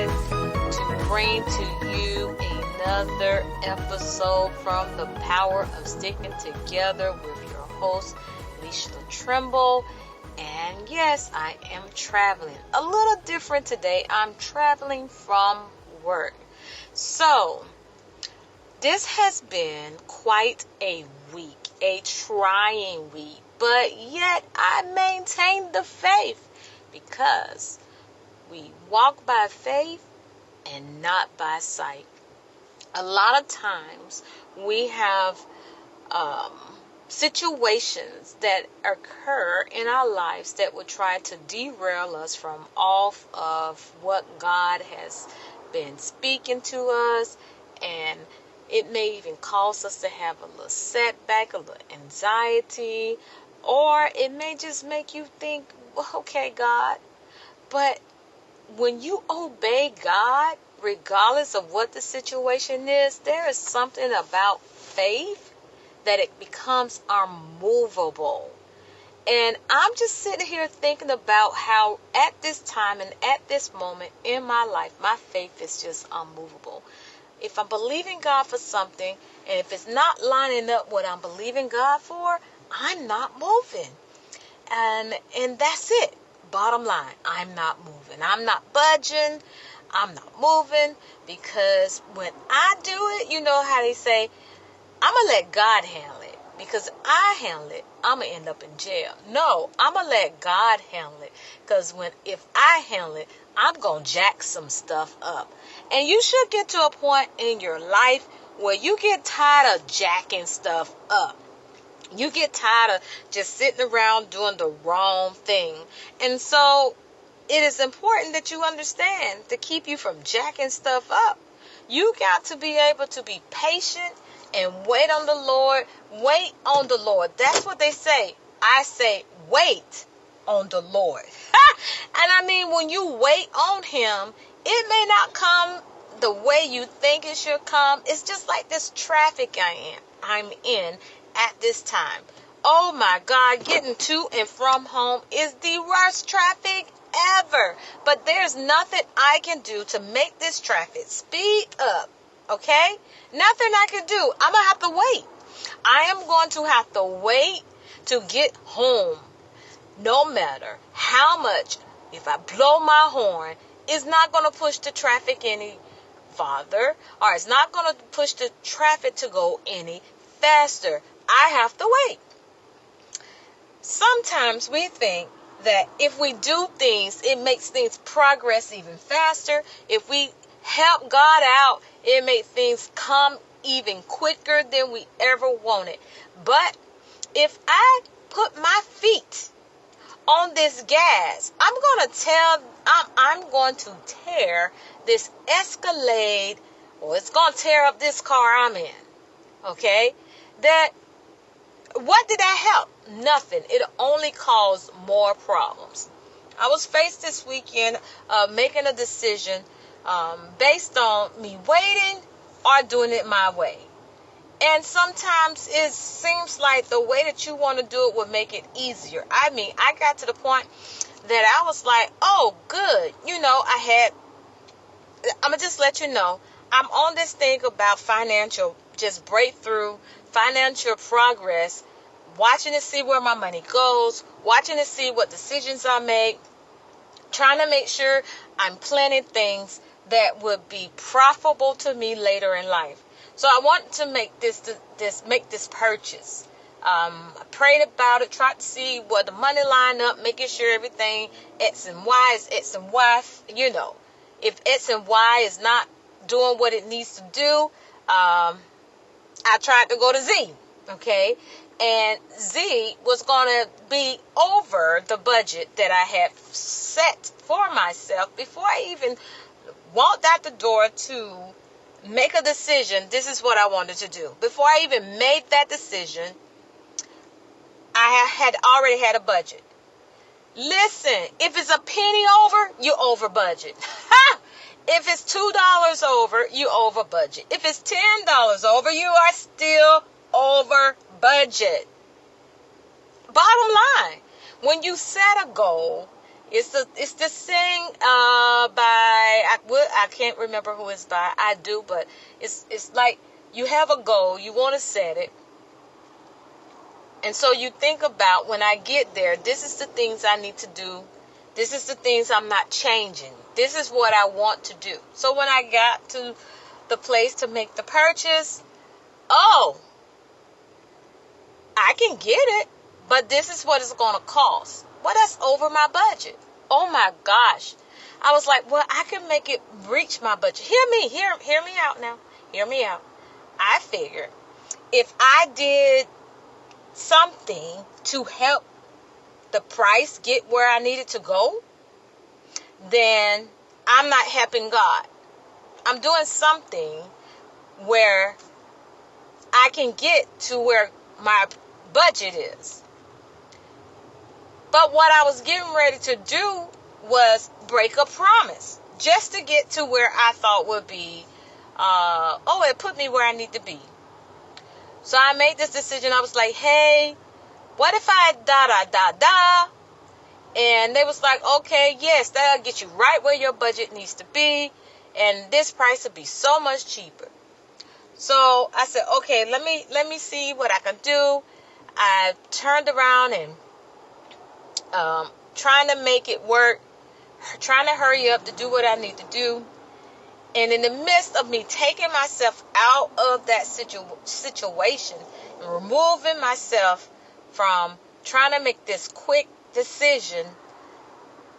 excited to bring to you another episode from the Power of Sticking Together with your host, Leisha Trimble. And yes, I am traveling. A little different today. I'm traveling from work. So, this has been quite a week, a trying week, but yet I maintained the faith because we walk by faith and not by sight. A lot of times we have situations that occur in our lives that would try to derail us from off of what God has been speaking to us, and it may even cause us to have a little setback, a little anxiety, or it may just make you think, well, okay, God. But when you obey God, regardless of what the situation is, there is something about faith that it becomes unmovable. And I'm just sitting here thinking about how at this time and at this moment in my life, my faith is just unmovable. If I'm believing God for something, and if it's not lining up what I'm believing God for, I'm not moving. And that's it. Bottom line, I'm not moving. I'm not budging. I'm not moving, because when I do it, you know how they say, I'm going to let God handle it. Because I handle it, I'm going to end up in jail. No, I'm going to let God handle it. Because if I handle it, I'm going to jack some stuff up. And you should get to a point in your life where you get tired of jacking stuff up. You get tired of just sitting around doing the wrong thing. And so it is important that you understand, to keep you from jacking stuff up, you got to be able to be patient and wait on the Lord. Wait on the Lord. That's what they say. I say, wait on the Lord. And I mean, when you wait on Him, it may not come the way you think it should come. It's just like this traffic I'm in at this time. Oh my God, getting to and from home is the worst traffic ever. But there's nothing I can do to make this traffic speed up. Okay? Nothing I can do. I'm going to have to wait. I am going to have to wait to get home. No matter how much, if I blow my horn, it's not going to push the traffic any farther, or it's not going to push the traffic to go any faster. I have to wait. Sometimes we think that if we do things, it makes things progress even faster. If we help God out, it makes things come even quicker than we ever wanted. But if I put my feet on this gas, I'm going to tear this Escalade, or it's going to tear up this car I'm in. Okay? What did that help? Nothing. It only caused more problems. I was faced this weekend making a decision based on me waiting or doing it my way. And sometimes it seems like the way that you want to do it would make it easier. I mean, I got to the point that I was like, oh, good. I'm going to just let you know, I'm on this thing about financial, just breakthrough, financial progress, watching to see where my money goes, watching to see what decisions I make, trying to make sure I'm planning things that would be profitable to me later in life. So I want to make this purchase. I prayed about it, tried to see where the money lined up, making sure everything X and Y is X and Y. You know, if X and Y is not doing what it needs to do, I tried to go to Z. Okay, and Z was going to be over the budget that I had set for myself before I even walked out the door to make a decision. This is what I wanted to do. Before I even made that decision, I had already had a budget. Listen, if it's a penny over, you over budget. If it's $2 over, you over budget. If it's $10 over, you are still over budget. Bottom line, when you set a goal, It's this thing by I can't remember who it's by. I do, but it's like you have a goal, you want to set it, and so you think about, when I get there, this is the things I need to do. This is the things I'm not changing. This is what I want to do. So when I got to the place to make the purchase, oh, I can get it, but this is what it's going to cost. Well, that's over my budget. Oh my gosh. I was like, well, I can make it reach my budget. Hear me out now. Hear me out. I figured if I did something to help the price get where I needed to go, then I'm not helping God. I'm doing something where I can get to where my budget is. But what I was getting ready to do was break a promise just to get to where I thought would be, it put me where I need to be. So I made this decision. I was like, hey, what if I And they was like, okay, yes, that'll get you right where your budget needs to be. And this price will be so much cheaper. So I said, okay, let me see what I can do. I turned around and trying to make it work, trying to hurry up to do what I need to do. And in the midst of me taking myself out of that situation and removing myself from trying to make this quick decision,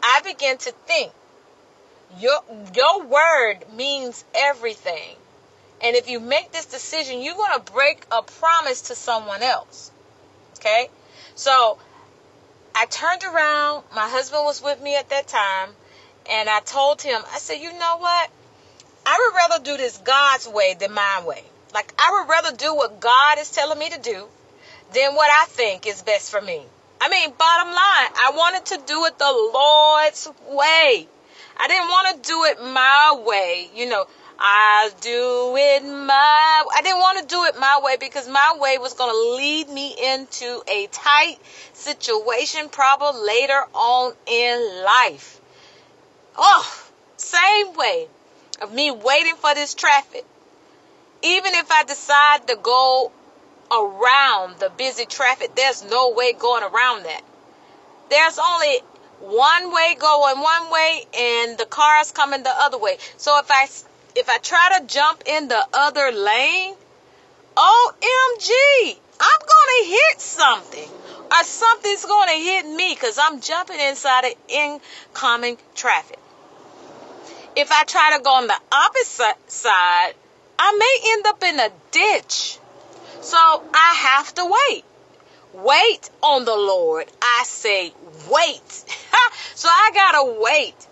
I began to think, your word means everything. And if you make this decision, you're going to break a promise to someone else. Okay? So I turned around. My husband was with me at that time. And I told him, I said, you know what? I would rather do this God's way than my way. Like, I would rather do what God is telling me to do than what I think is best for me. I mean, bottom line, I wanted to do it the Lord's way. I didn't want to do it my way. I didn't want to do it my way, because my way was going to lead me into a tight situation probably later on in life. Oh, same way of me waiting for this traffic. Even if I decide to go around the busy traffic, there's no way going around that. There's only one way going one way, and the cars coming the other way. So if I try to jump in the other lane, OMG, I'm going to hit something, or something's going to hit me, because I'm jumping inside of incoming traffic. If I try to go on the opposite side, I may end up in a ditch. So I have to wait. Wait on the Lord. I say wait. So I gotta wait.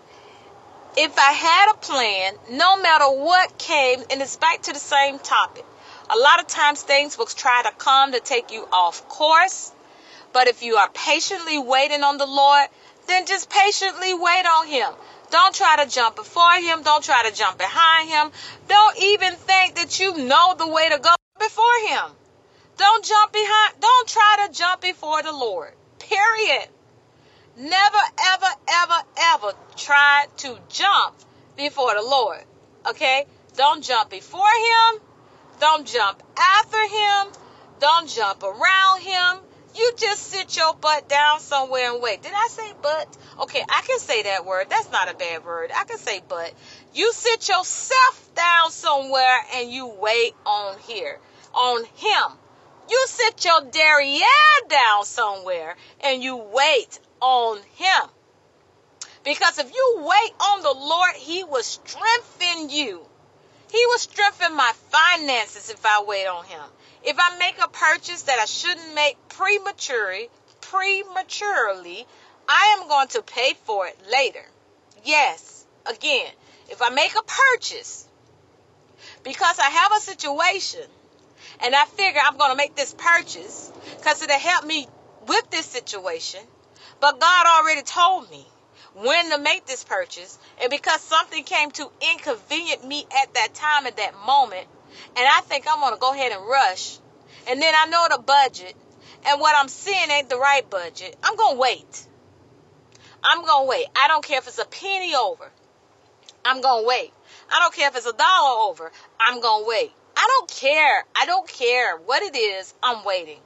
If I had a plan, no matter what came, and it's back to the same topic. A lot of times things will try to come to take you off course. But if you are patiently waiting on the Lord, then just patiently wait on Him. Don't try to jump before Him. Don't try to jump behind Him. Don't even think that you know the way to go before Him. Don't try to jump before the Lord. Period. Never, ever, ever, ever try to jump before the Lord. Okay? Don't jump before Him. Don't jump after Him. Don't jump around Him. You just sit your butt down somewhere and wait. Did I say butt? Okay, I can say that word. That's not a bad word. I can say butt. You sit yourself down somewhere and you wait on Him. You sit your derriere down somewhere and you wait on Him. Because if you wait on the Lord, He will strengthen you. He will strengthen my finances if I wait on Him. If I make a purchase that I shouldn't make prematurely, I am going to pay for it later. Yes, again, if I make a purchase because I have a situation and I figure I'm going to make this purchase because it'll help me with this situation, but God already told me when to make this purchase, and because something came to inconvenient me at that time, at that moment, and I think I'm going to go ahead and rush, and then I know the budget, and what I'm seeing ain't the right budget, I'm going to wait. I'm going to wait. I don't care if it's a penny over. I'm going to wait. I don't care if it's $1 over. I'm going to wait. I don't care. I don't care what it is. I'm waiting.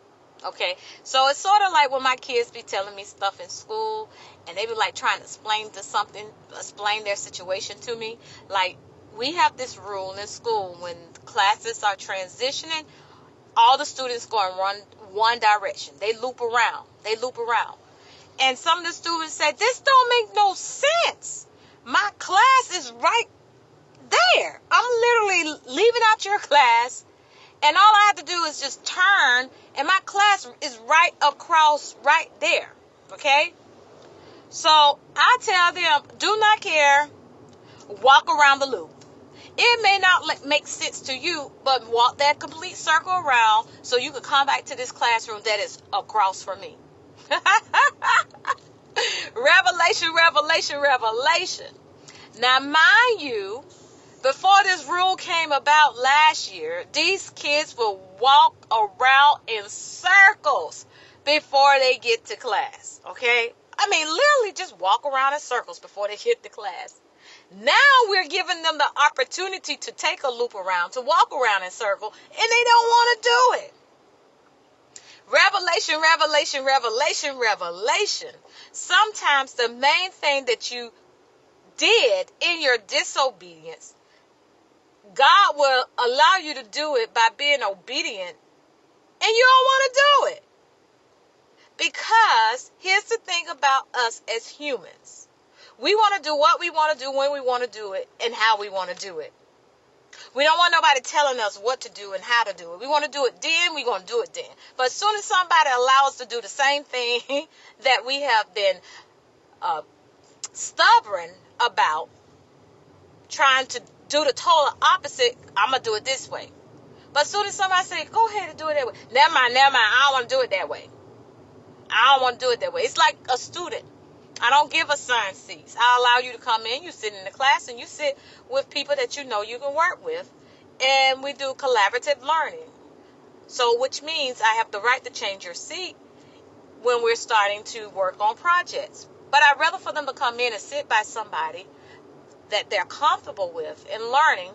Okay? So it's sort of like when my kids be telling me stuff in school and they be like trying to explain their situation to me. Like, we have this rule in school when classes are transitioning, all the students go in one direction. They loop around. And some of the students said, this don't make no sense. My class is right there. I'm literally leaving out your class, and all I have to do is just turn, and my class is right across right there. Okay? So I tell them, do not care. Walk around the loop. It may not make sense to you, but walk that complete circle around so you can come back to this classroom that is across from me. Revelation. Now, mind you, before this rule came about last year, these kids will walk around in circles before they get to class. Okay? I mean, literally just walk around in circles before they get to class. Now we're giving them the opportunity to take a loop around, to walk around in circle, and they don't want to do it. Revelation. Sometimes the main thing that you did in your disobedience, God will allow you to do it by being obedient, and you don't want to do it. Because here's the thing about us as humans. We want to do what we want to do when we want to do it and how we want to do it. We don't want nobody telling us what to do and how to do it. We want to do it then, we're going to do it then. But as soon as somebody allows us to do the same thing that we have been stubborn about, trying to do the total opposite, I'm going to do it this way. But as soon as somebody says, go ahead and do it that way. Never mind, I don't want to do it that way. It's like a student. I don't give assigned seats. I allow you to come in, you sit in the class, and you sit with people that you know you can work with. And we do collaborative learning. So, which means I have the right to change your seat when we're starting to work on projects. But I'd rather for them to come in and sit by somebody that they're comfortable with and learning,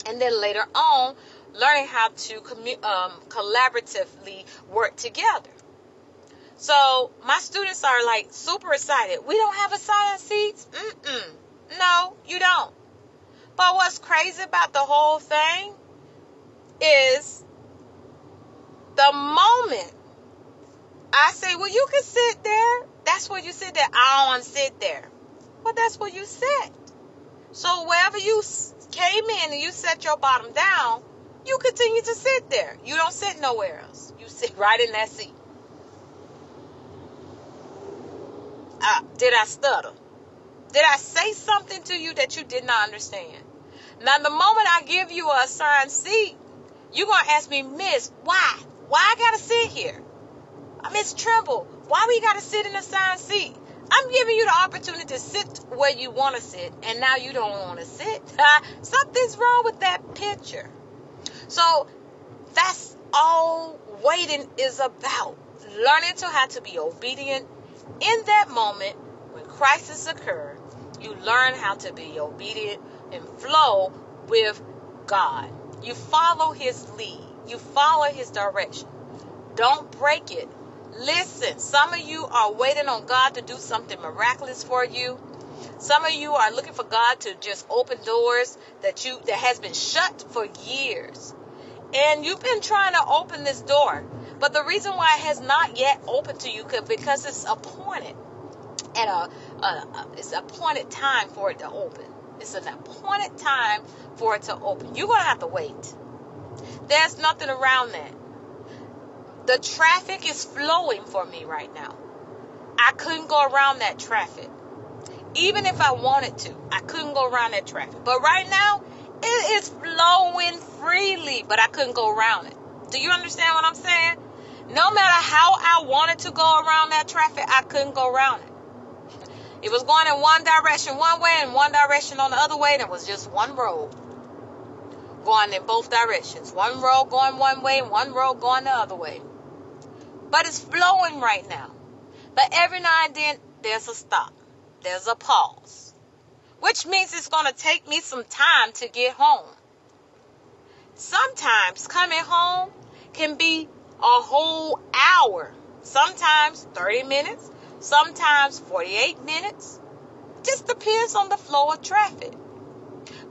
and then later on, learning how to collaboratively work together. So my students are like super excited. We don't have assigned seats? No, you don't. But what's crazy about the whole thing is the moment I say, well, you can sit there. That's where you sit there. I don't want to sit there. Well, that's where you sit. So wherever you came in and you set your bottom down, you continue to sit there. You don't sit nowhere else. You sit right in that seat. Did I stutter? Did I say something to you that you did not understand? Now, the moment I give you an assigned seat, you're going to ask me, Miss, why? Why I got to sit here? Miss Trimble, why we got to sit in an assigned seat? I'm giving you the opportunity to sit where you want to sit, and now you don't want to sit. Something's wrong with that picture. So that's all waiting is about. Learning to how to be obedient. In that moment, when crisis occurs, you learn how to be obedient and flow with God. You follow His lead. You follow His direction. Don't break it. Listen, some of you are waiting on God to do something miraculous for you. Some of you are looking for God to just open doors that has been shut for years. And you've been trying to open this door. But the reason why it has not yet opened to you is because it's appointed. And it's appointed time for it to open. It's an appointed time for it to open. You're going to have to wait. There's nothing around that. The traffic is flowing for me right now. I couldn't go around that traffic. Even if I wanted to, I couldn't go around that traffic. But right now, it is flowing freely, but I couldn't go around it. Do you understand what I'm saying? No matter how I wanted to go around that traffic, I couldn't go around it. It was going in one direction one way and one direction on the other way, and it was just one road going in both directions. One road going one way and one road going the other way. But it's flowing right now. But every now and then, there's a stop. There's a pause. Which means it's going to take me some time to get home. Sometimes coming home can be a whole hour. Sometimes 30 minutes. Sometimes 48 minutes. Just depends on the flow of traffic.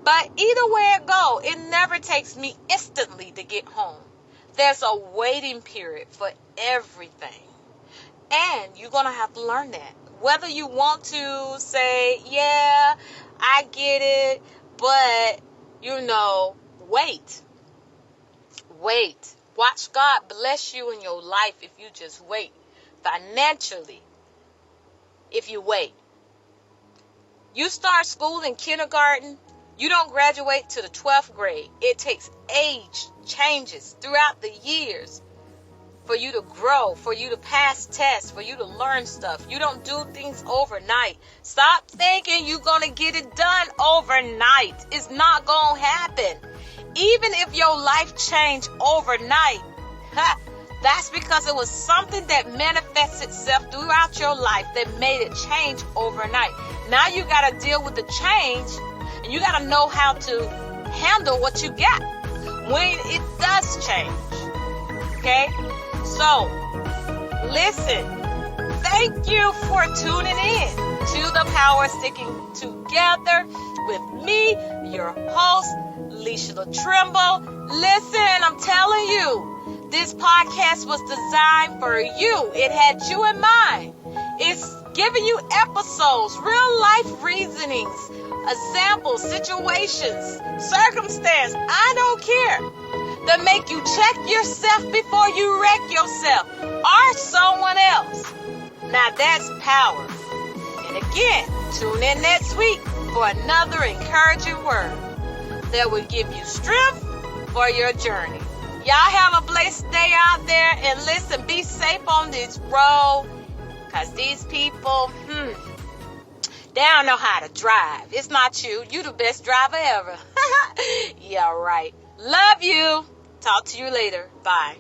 But either way it goes, it never takes me instantly to get home. There's a waiting period for everything. And you're going to have to learn that. Whether you want to say, yeah, I get it, but, wait. Wait. Watch God bless you in your life if you just wait. Financially, if you wait. You start school in kindergarten, you don't graduate to the 12th grade. It takes age changes throughout the years for you to grow, for you to pass tests, for you to learn stuff. You don't do things overnight. Stop thinking you're going to get it done overnight. It's not going to happen. Even if your life changed overnight, that's because it was something that manifests itself throughout your life that made it change overnight. Now you got to deal with the change, and you got to know how to handle what you got when it does change. Okay? So, listen. Thank you for tuning in to the Power Sticking Together with me, your host, Leisha Trimble. Listen, I'm telling you, this podcast was designed for you. It had you in mind. It's giving you episodes, real life reasonings, examples, situations, circumstance, I don't care, that make you check yourself before you wreck yourself or someone else. Now that's power. And again, tune in next week for another encouraging word that will give you strength for your journey. Y'all have a blessed day out there, and listen, be safe on this road, because these people, they don't know how to drive. It's not you. You the best driver ever. Yeah, right. Love you. Talk to you later. Bye.